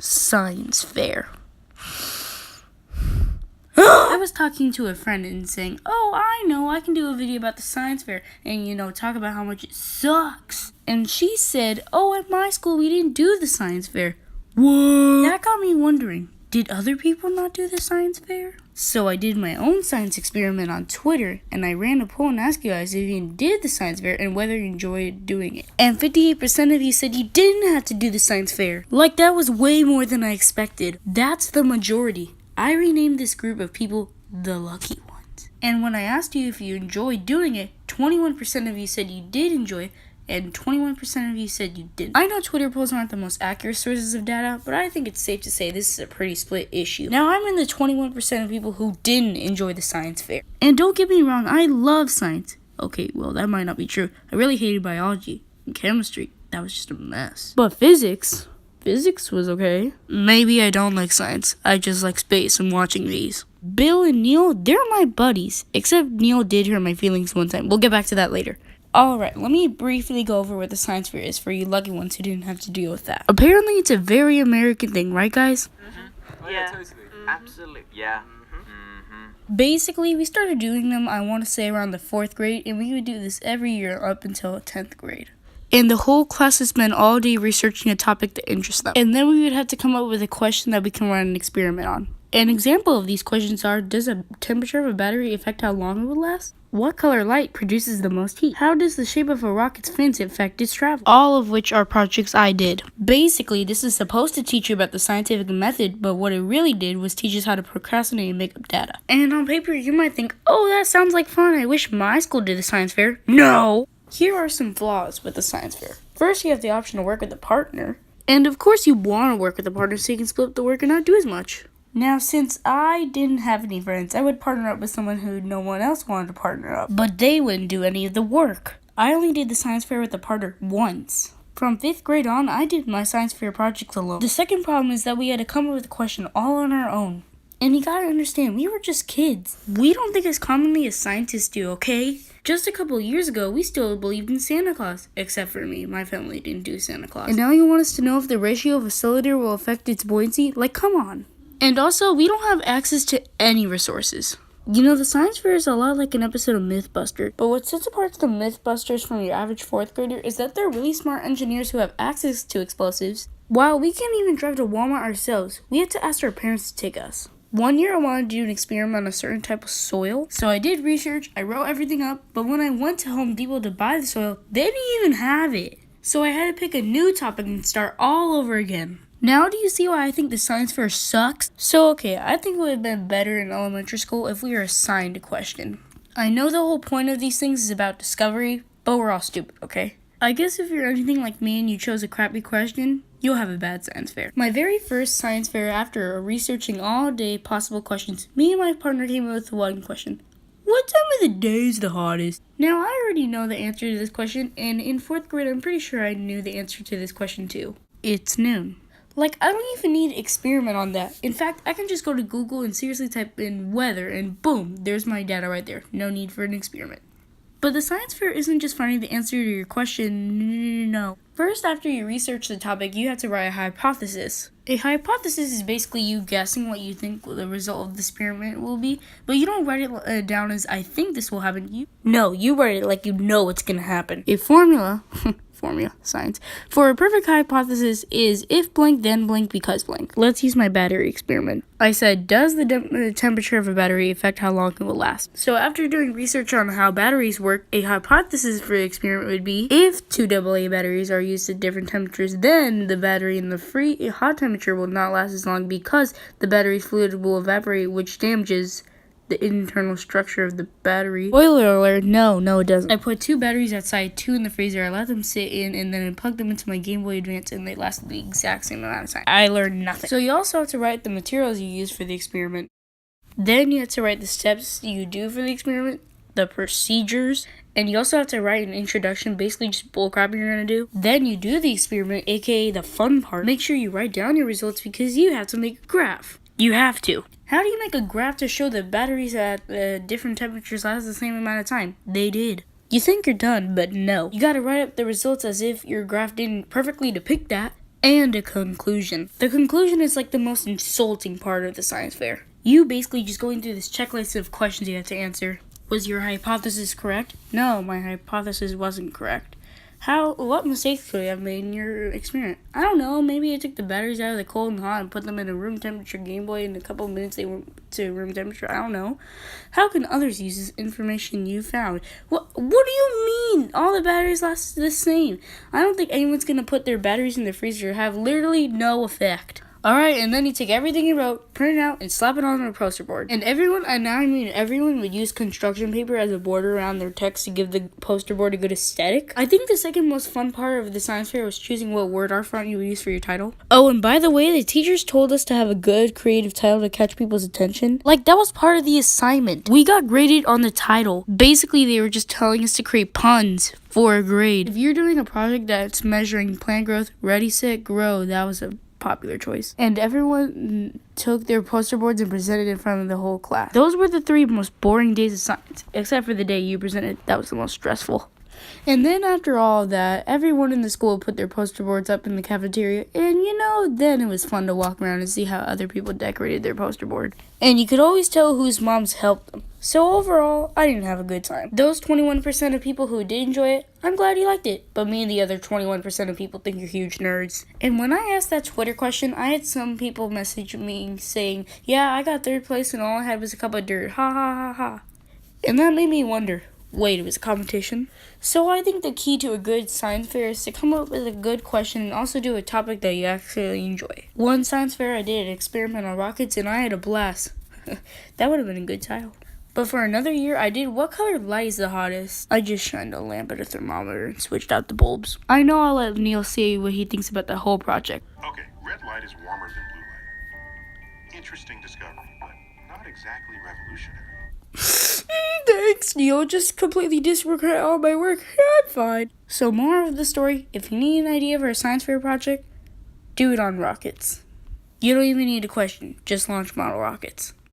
Science fair. I was talking to a friend and saying, oh, I know, I can do a video about the science fair and, talk about how much it sucks. And she said, oh, at my school, we didn't do the science fair. What? That got me wondering, did other people not do the science fair? So I did my own science experiment on Twitter, and I ran a poll and asked you guys if you did the science fair and whether you enjoyed doing it. And 58% of you said you didn't have to do the science fair. Like, that was way more than I expected. That's the majority. I renamed this group of people the lucky ones. And when I asked you if you enjoyed doing it, 21% of you said you did enjoy it, and 21% of you said you didn't. I know Twitter polls aren't the most accurate sources of data, but I think it's safe to say this is a pretty split issue. Now, I'm in the 21% of people who didn't enjoy the science fair. And don't get me wrong, I love science. Okay, well, that might not be true. I really hated biology and chemistry. That was just a mess. But physics was okay. Maybe I don't like science. I just like space and watching these. Bill and Neil, they're my buddies. Except Neil did hurt my feelings one time. We'll get back to that later. Alright, let me briefly go over what the science fair is for you lucky ones who didn't have to deal with that. Apparently, it's a very American thing, right, guys? Mm-hmm. Oh, yeah, totally. Mm-hmm. Absolutely, yeah. Mm-hmm. Basically, we started doing them, I want to say, around the 4th grade, and we would do this every year up until 10th grade. And the whole class would spend all day researching a topic that interests them. And then we would have to come up with a question that we can run an experiment on. An example of these questions are, does the temperature of a battery affect how long it will last? What color light produces the most heat? How does the shape of a rocket's fins affect its travel? All of which are projects I did. Basically, this is supposed to teach you about the scientific method, but what it really did was teach us how to procrastinate and make up data. And on paper, you might think, oh, that sounds like fun. I wish my school did the science fair. No! Here are some flaws with the science fair. First, you have the option to work with a partner. And of course, you want to work with a partner so you can split up the work and not do as much. Now, since I didn't have any friends, I would partner up with someone who no one else wanted to partner up. But they wouldn't do any of the work. I only did the science fair with a partner once. From 5th grade on, I did my science fair projects alone. The second problem is that we had to come up with a question all on our own. And you gotta understand, we were just kids. We don't think as commonly as scientists do, okay? Just a couple years ago, we still believed in Santa Claus. Except for me, my family didn't do Santa Claus. And now you want us to know if the ratio of a cylinder will affect its buoyancy? Like, come on. And also, we don't have access to any resources. The science fair is a lot like an episode of Mythbusters. But what sets apart the Mythbusters from your average 4th grader is that they're really smart engineers who have access to explosives. While we can't even drive to Walmart ourselves, we had to ask our parents to take us. One year I wanted to do an experiment on a certain type of soil, so I did research, I wrote everything up, but when I went to Home Depot to buy the soil, they didn't even have it. So I had to pick a new topic and start all over again. Now do you see why I think the science fair sucks? So okay, I think it would have been better in elementary school if we were assigned a question. I know the whole point of these things is about discovery, but we're all stupid, okay? I guess if you're anything like me and you chose a crappy question, you'll have a bad science fair. My very first science fair, after researching all day possible questions, me and my partner came up with one question. What time of the day is the hottest? Now, I already know the answer to this question, and in 4th grade, I'm pretty sure I knew the answer to this question too. It's noon. Like, I don't even need an experiment on that. In fact, I can just go to Google and seriously type in weather, and boom, there's my data right there. No need for an experiment. But the science fair isn't just finding the answer to your question, no. First, after you research the topic, you have to write a hypothesis. A hypothesis is basically you guessing what you think the result of the experiment will be, but you don't write it down as, I think this will happen. No, you write it like you know it's gonna happen. A formula, science, for a perfect hypothesis is if blank, then blank, because blank. Let's use my battery experiment. I said, does the temperature of a battery affect how long it will last? So after doing research on how batteries work, a hypothesis for the experiment would be, if 2 AA batteries are used at different temperatures, then the battery in the free hot temperature will not last as long because the battery's fluid will evaporate, which damages the internal structure of the battery. Spoiler alert, no, it doesn't. I put 2 batteries outside, 2 in the freezer, I let them sit in, and then I plugged them into my Game Boy Advance, and they lasted the exact same amount of time. I learned nothing. So you also have to write the materials you use for the experiment. Then you have to write the steps you do for the experiment, the procedures, and you also have to write an introduction, basically just bullcrap you're gonna do. Then you do the experiment, aka the fun part. Make sure you write down your results because you have to make a graph. You have to. How do you make a graph to show that batteries at different temperatures last the same amount of time? They did. You think you're done, but no. You gotta write up the results as if your graph didn't perfectly depict that. and a conclusion. The conclusion is like the most insulting part of the science fair. You basically just going through this checklist of questions you have to answer. Was your hypothesis correct? No, my hypothesis wasn't correct. What mistakes could I have made in your experiment? I don't know, maybe I took the batteries out of the cold and hot and put them in a room temperature Game Boy in a couple of minutes they went to room temperature. I don't know. How can others use this information you found? What do you mean? All the batteries last the same. I don't think anyone's gonna put their batteries in the freezer have literally no effect. Alright, and then you take everything you wrote, print it out, and slap it on a poster board. And everyone would use construction paper as a border around their text to give the poster board a good aesthetic. I think the second most fun part of the science fair was choosing what word art font you would use for your title. Oh, and by the way, the teachers told us to have a good creative title to catch people's attention. Like, that was part of the assignment. We got graded on the title. Basically, they were just telling us to create puns for a grade. If you're doing a project that's measuring plant growth, ready, set, grow, that was a popular choice. And everyone took their poster boards and presented in front of the whole class. Those were the 3 most boring days of science, except for the day you presented. That was the most stressful. And then after all that, everyone in the school put their poster boards up in the cafeteria, and then it was fun to walk around and see how other people decorated their poster board. And you could always tell whose moms helped them. So overall, I didn't have a good time. Those 21% of people who did enjoy it, I'm glad you liked it. But me and the other 21% of people think you're huge nerds. And when I asked that Twitter question, I had some people message me saying, yeah, I got 3rd place and all I had was a cup of dirt. Ha ha ha ha. And that made me wonder, wait, it was a competition? So I think the key to a good science fair is to come up with a good question and also do a topic that you actually enjoy. One science fair I did an experiment on rockets and I had a blast. That would have been a good title. But for another year, I did what color light is the hottest? I just shined a lamp at a thermometer and switched out the bulbs. I know I'll let Neil say what he thinks about the whole project. Okay, red light is warmer than blue light. Interesting discovery, but not exactly revolutionary. Thanks, Neil. Just completely disregard all my work. I'm fine. So moral of the story, if you need an idea for a science fair project, do it on rockets. You don't even need a question. Just launch model rockets.